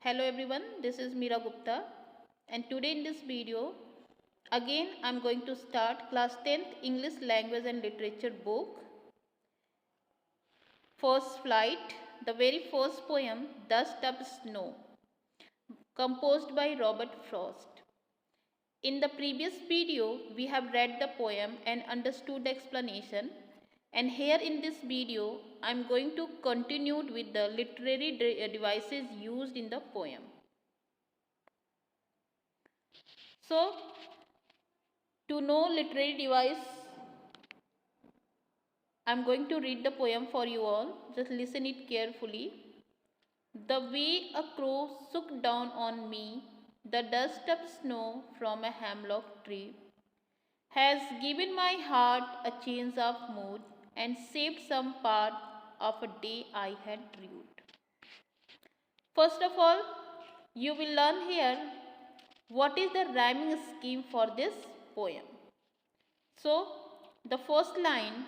Hello everyone, this is Meera Gupta and today in this video again I am going to start class 10th English language and literature book. First flight, the very first poem Dust of Snow, composed by Robert Frost. In the previous video we have read the poem and understood the explanation, and here in this video I am going to continue with the literary devices used in the poem. So, to know literary device, I am going to read the poem for you all. Just listen it carefully. The way a crow shook down on me, the dust of snow from a hemlock tree, has given my heart a change of mood and saved some part of a day I had rued. First of all, you will learn here what is the rhyming scheme for this poem. So, the first line,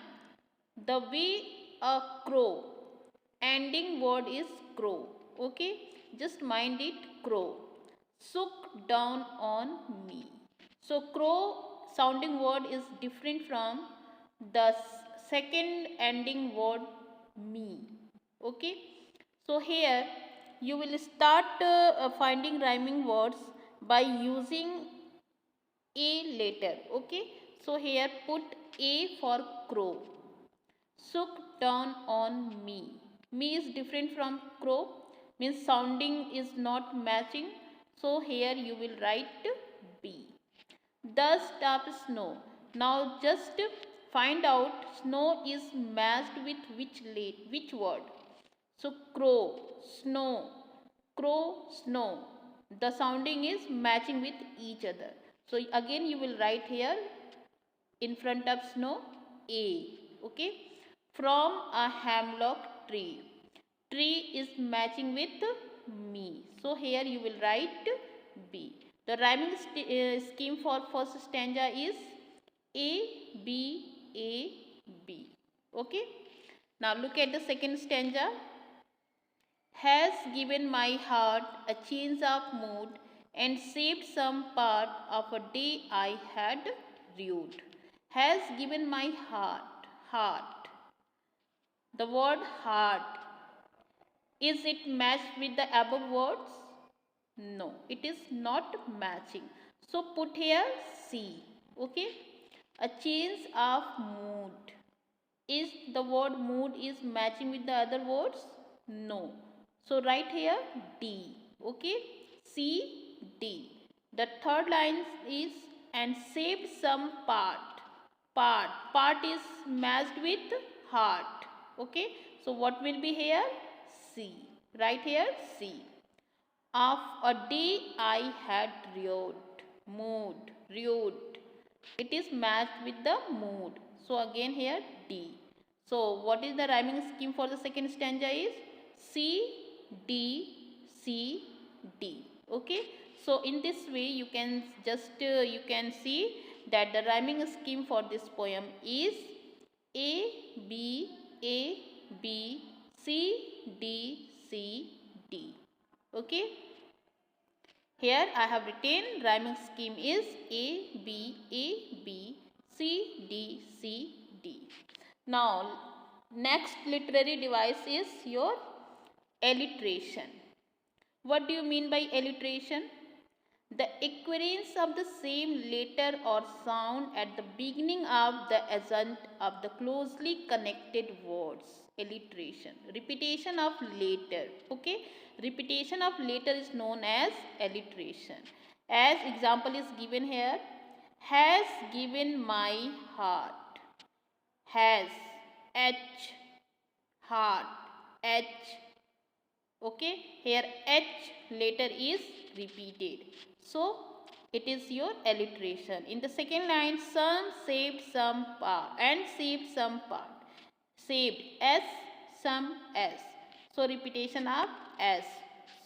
the way a crow, ending word is crow. Okay, just mind it, crow. Shook down on me. So, crow sounding word is different from the second ending word me. Okay, so here you will start finding rhyming words by using a letter. Okay, so here put A for crow. Shook down on me. Me is different from crow, means sounding is not matching. So here you will write B. Dust of snow. Now just find out snow is matched with which word. So crow, snow, crow, snow. The sounding is matching with each other. So again you will write here in front of snow A. Okay. From a hemlock tree. Tree is matching with me. So here you will write B. The rhyming scheme for first stanza is A, B, A, B. Okay. Now look at the second stanza. Has given my heart a change of mood and saved some part of a day I had rued. Has given my heart. The word heart, is it matched with the above words? No, it is not matching. So put here C. Okay. A change of mood. Is the word mood is matching with the other words? No. So write here D. Okay. C, D. The third line is and saved some part. Part is matched with heart. Okay. So what will be here? C. Write here C. Of a day I had rued. It is matched with the mood. So again here D. So what is the rhyming scheme for the second stanza is C, D, C, D. Okay. So in this way you can just you can see that the rhyming scheme for this poem is A, B, A, B, C, D, C, D. Okay. Here I have written rhyming scheme is A, B, A, B, C, D, C, D. Now next literary device is your alliteration. What do you mean by alliteration? The occurrence of the same letter or sound at the beginning of the accent of the closely connected words. Alliteration. Repetition of letter. Okay. Repetition of letter is known as alliteration. As example is given here. Has given my heart. Has. H. Heart. H. Okay. Here H letter is repeated. So it is your alliteration. In the second line, some saved some part and saved some part. Saved S, some S. So repetition of S.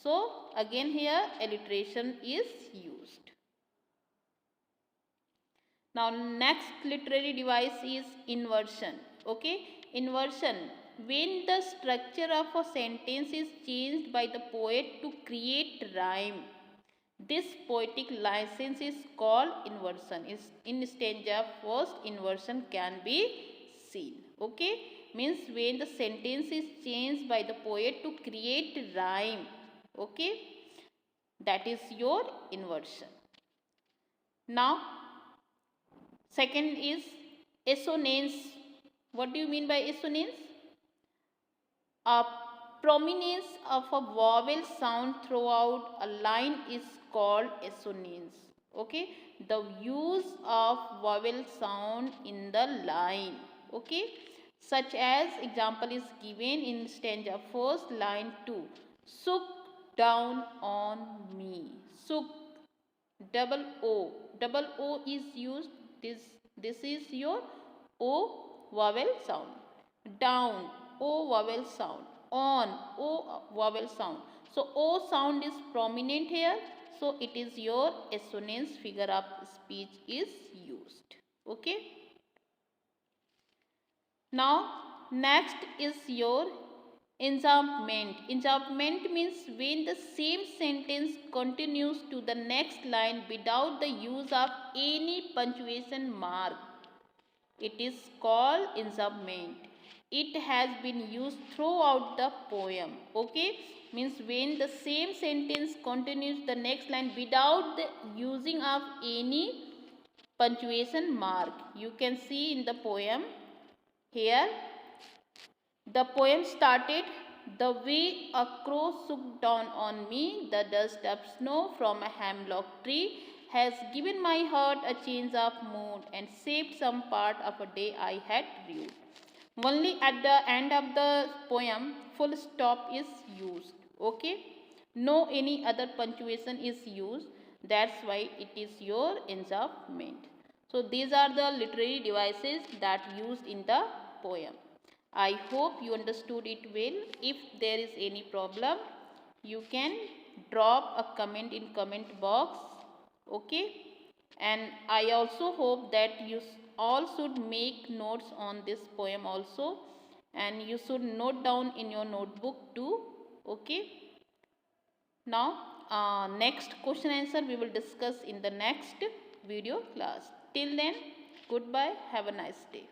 So again here alliteration is used. Now next literary device is inversion. Okay, inversion. when the structure of a sentence is changed by the poet to create rhyme. This poetic license is called inversion. In stanza first, inversion can be seen. Okay, means when the sentence is changed by the poet to create rhyme. Okay, that is your inversion. Now, second is assonance. What do you mean by assonance? A prominence of a vowel sound throughout a line is called assonance. Okay, the use of vowel sound in the line. Okay, such as example is given in stanza first, line 2. Sook down on me. Sook, double O is used. This is your O vowel sound. Down, O vowel sound. On, O vowel sound. So O sound is prominent here. So it is your assonance figure of speech is used. Okay. Now next is your enjambment. Enjambment means when the same sentence continues to the next line without the use of any punctuation mark. It is called enjambment. It has been used throughout the poem. Okay, means when the same sentence continues the next line without the using of any punctuation mark. You can see in the poem here. The poem started, the way a crow swooped down on me, the dust of snow from a hemlock tree has given my heart a change of mood and saved some part of a day I had rued. Only at the end of the poem, full stop is used. Okay? No any other punctuation is used. That's why it is your enjambment. So these are the literary devices that used in the poem. I hope you understood it well. If there is any problem, you can drop a comment in comment box. Okay, and I also hope that you all should make notes on this poem also, and you should note down in your notebook too. Okay, now next question answer we will discuss in the next video class. Till then, goodbye, have a nice day.